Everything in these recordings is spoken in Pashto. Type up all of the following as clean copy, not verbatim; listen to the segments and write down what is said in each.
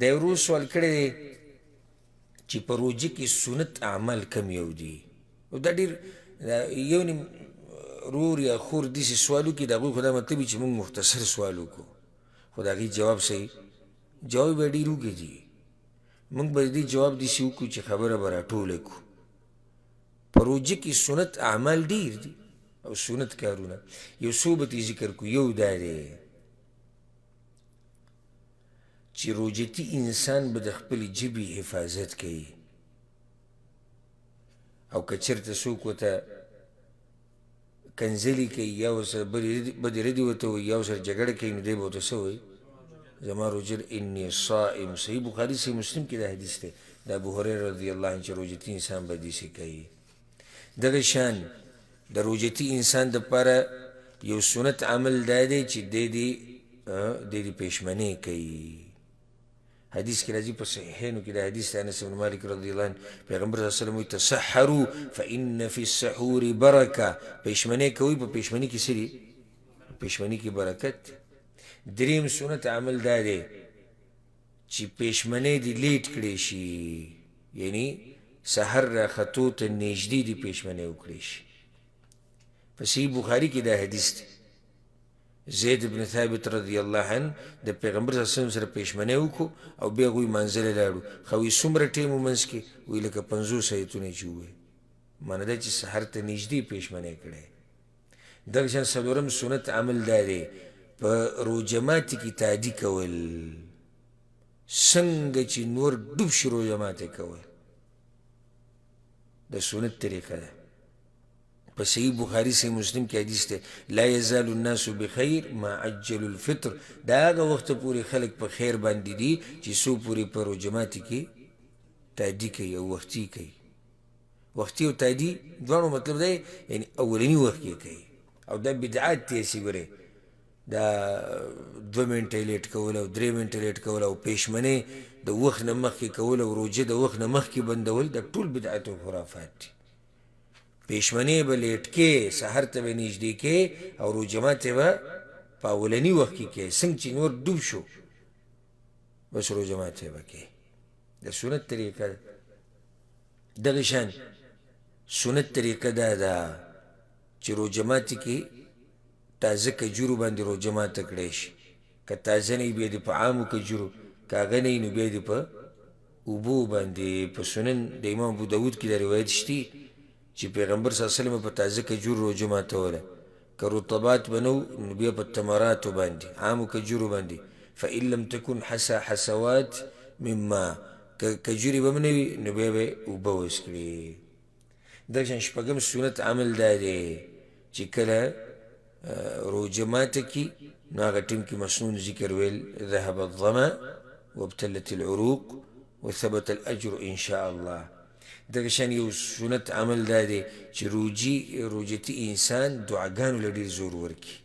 دا یو روز سوال کړی دی چې په روژه کې سنت اعمال کم یو دي او دا ډېر یو نیم رور یا خور داسې سوال وکړي د هغوی خو دا مطلب وي چې موږ مختصر سوال وکړو خو د هغې جواب صحیح جواب به ډېر اوږد دي موږ به د دې جواب داسې وکړو چې خبره به راټوله کړو په روژه کې سنت اعمال ډېر دي او سنت کارونه یو څو به ترې ذکر کړو یو دا دی چې روژتي انسان به د خپلې ژبې حفاظت کوي او که چېرته څوک ورته کنځلې کوي یا ورسره بدې ردې ورته وایي یا ورسره جګړه کوي نو دی به ورته څه وایي زما روژه انی صائم صحیح بخاري صحیح مسلم کې دا حدیث دی د ابو هریره رضی الله عنه چې روژتي انسان به داسې کوي دغه شان د روژتي انسان دپاره یو سنت عمل دا دی چې دی دې پېشمنۍ کوي حدیث کې راځي په صحیحینو کې دا حدیث د انس بن مالک رضی الله عنه پیغمبر صلی الله علیه وسلم وایي تسحروا فان فی السحور برکه پېشمنۍ کوئ په پېشمنۍ کې څه دي پېشمنۍ کې برکت دریم سنت عمل دا دی چې پېشمنۍ دې لیټ کړی شي یعنی سحر راختو ته نږدې دې پېشمنۍ وکړی شي په صحیح بخاري کې دا حدیث دی زید بن ثابت رضی الله عنه د پیغمبر صلی الله علیه وسلم سره پېشمنۍ وکړو او بیا هغوی منزلې لاړو خو وایي څومره ټیم و منځ کې وایي لکه 50 ایتونه چې ووایي معنی دا چې سحر ته نږدې پېشمنۍ کړی دغه شان څلورم سنت عمل دا دی په روژه ماتي کې تعدي کول څنګه چې نور ډوب شي روژه ماتی کول د سنت طریقه ده په صحیح بخاري صحیح مسلم کې حدیث دی لا یزال الناس بخیر ما عجلوا الفطر دا هغه وخته پورې خلک په خیر باندې دي چې څو پورې په روژه ماتي کې تعدي کوي او وختي کوي وختي او تعدي دواړو مطلب دی یعنی اولني وخت کې کوي او دا بدعات دی چې ګورې دا 2 منټه لیټ کول او 3 منټه لیټ کول او پېشمنۍ د وخت نه مخکې کول او روژه د وخت نه مخکې بندول دا ټول بدعات او خرافات دي پېشمنۍ به لیټ کې سحر ته به نږدې کې او روژه ماتې به په اولني وخت کې کې څنګه چې نور ډوب شو بس روژه ماتې به کې د سنت طریقه دغه شان سنت طریقه دا ده چې روژه ماتې کې تازه کجورو باندې روژه ماته کړی شي که تازه نه وي بیا دې په عامو کجورو که هغه نه وي نو بیا دې په اوبو باندې په سنن د امام ابو داود کې دا روایت شتي چې پیغمبر صلی الله علیه وسلم په تازه کجورو روژه ماتوله که رطبات به نه و نو بیا په تمراتو باندې عامو کجورو باندې فان لم تکن حسوات مما که کجورې به هم نه وي نو بیا به اوبه وڅکړي دغه شان شپږم سنت عمل دا دی چې کله روژه ماته کې نو هغه ټیم کې مسنون ذکر ویل ذهب الظما وابتلت العروق وثبت الاجر ان شاء الله دغه شان یو سنت عمل دا دی چې روژتي انسان دعاګانو له ډېر زور ورکړي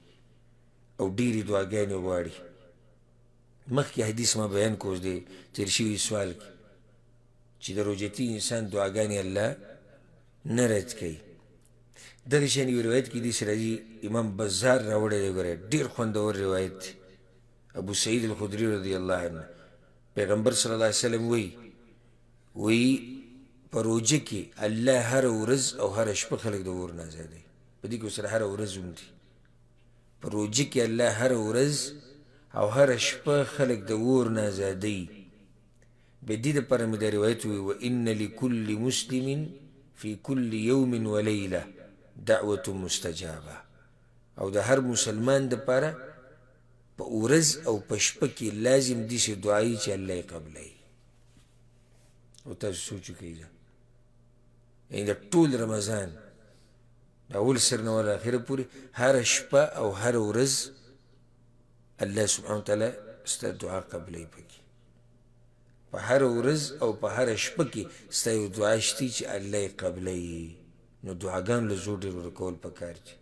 او ډېرې دعاګانې وغواړي مخکې حدیث ما بیان کوز دی تېر شوي سوال کې چې د روژتي انسان دعاګانې الله نه رد کوي دغه شان یو روایت کې داسې راځي امام بزار راوړی دی ګوره ډېر خوندور روایت دی ابو سعید الخدري رضی الله عنه پیغمبر صلی الله علیه وسلم وایي په روژه کې الله هره ورځ او هره شپه خلک د اور نه ازادوي په دې کې ورسره هره ورځ هم دي په روژه کې الله هره ورځ او هره شپه خلک د اور نه ازادوي به دې دپاره مې دا روایت وایي وان لکل مسلم فی کل یوم ولیله دعوة مستجابه او د هر مسلمان دپاره په ورځ او په شپه کې لازم داسې دعایي چې الله یې قبلوي او تاسو سوچ وکړئ یعنی د ټول رمضان د اول سر نه ول اخره پورې هره شپه او هره ورځ الله سبحانه وتعالی ستا دعا قبلوي پکې په هره ورځ او په هره شپه کې ستا یو دعا شتي چې الله یې قبلوي نو دعاګانو له زور ډېر ورکول پکار دي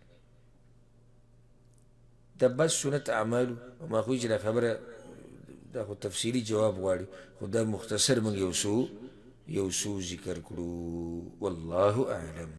دا بس سنت اعمالو ما خو چې دا خبره دا خو تفصیلي جواب غواړي خو دا مختصر موږ یو څو ذکر کړو والله اعلم